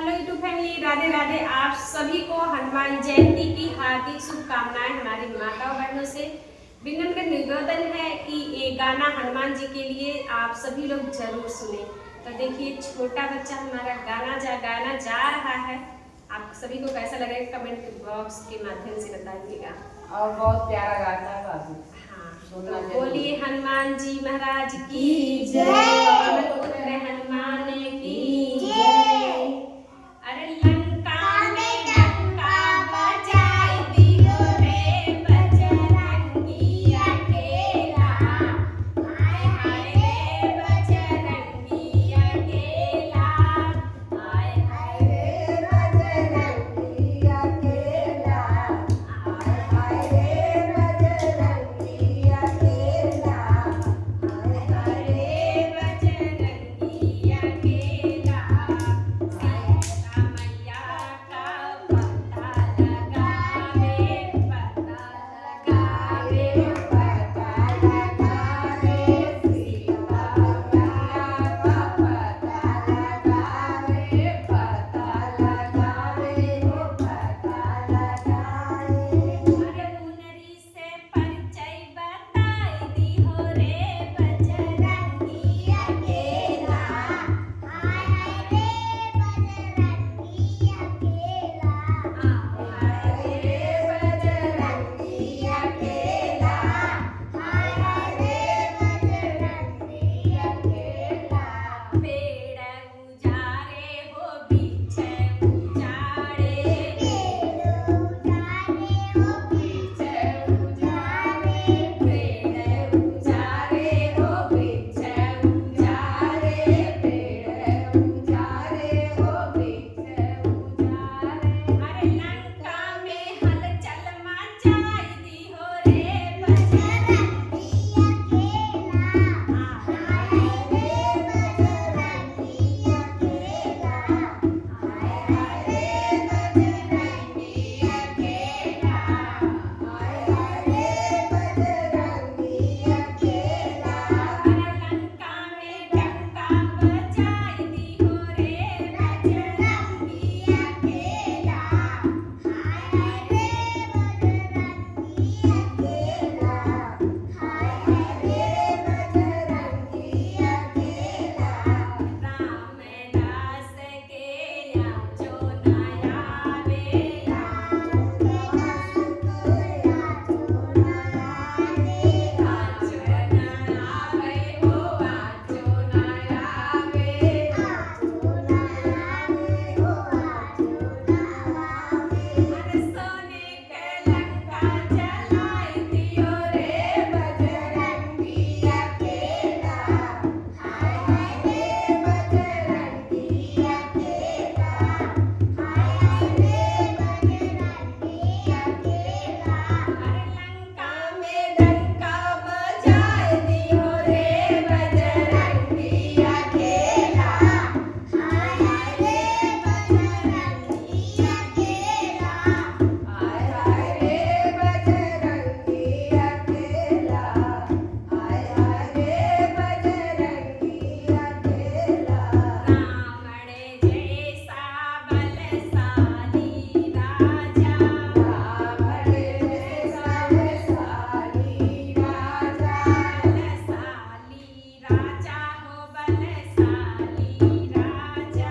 Hello YouTube family, Radhe Radhe. आप सभी को हनुमान जयंती की हार्दिक शुभकामनाएं हमारी माता बहनों से। विनम्र निवेदन है कि ये गाना हनुमान जी के लिए आप सभी लोग जरूर सुने। तो देखिए, छोटा बच्चा हमारा गाना जा रहा है। आप सभी को कैसा लगेगा कमेंट बॉक्स के माध्यम से बताइएगा। और बहुत प्यारा गाता है बाबू। हाँ, तो बोलिए हनुमान जी महाराज की जय। हनुमान की जय। अरे लंका में डंका बजाई दियो रे बजरंगी अकेला। हाय हाय रे बजरंगी अकेला। हाय हाय रे बजरंगी अकेला। हाय हाय रे बजरंगी अकेला। हाय हाय रे बजरंगी अकेला। सीता मैया का पता लगावे, पता लगावे, पता लगावे। सीता मैया का पता लगावे, पता लगावे, पता लगावे। अरे मुनरी से परिचय बताई दी हो रे बजरंगी अकेला। हाय हाय रे बजरंगी अकेला। हाय रे बजरंगी अकेला। हाय हाय रे बजरंगी अकेला। पेड़ उजारे हो बीच उजाड़े, पेड़ उजारे हो बीच उजाड़े, पेड़ उजारे हो बीच उजाड़े, पेड़ उजारे हो बीच उजाड़े। अरे लंका में हलचल मचाई दी हो रे बजरंगी अकेला। हाय हाय रे बजरंगी अकेला। हाय हाय रे बजरंगी अकेला। हाय हाय रे बजरंगी अकेला। अरे लंका में डंका बजाई दी हो रे बजरंगी अकेला। हाय हाय रे बजरंगी अकेला। हाय हाय रे बजरंगी अकेला। राम दास के याचो न आवे, राम दास के याचो न आवे, आचो न आवे हो आचो न आवे, आचो न आवे हो आचो न आवे। अरे सोने के लंका जलाई दियो रे बजरंगी अकेला। हाय हाय रे बजरंगी अकेला। हाय हाय रे बजरंगी अकेला। अरे लंका में डंका बजाई दियो रे बजरंगी अकेला। हाय हाय रे बजरंगी अकेला। हाय हाय रे बजरंगी अकेला। हाय हाय रे बजरंगी अकेला। रावण जैसा बलशाली राजा, रावण जैसा बलशाली राजा, बलशाली राजा हो बलशाली राजा,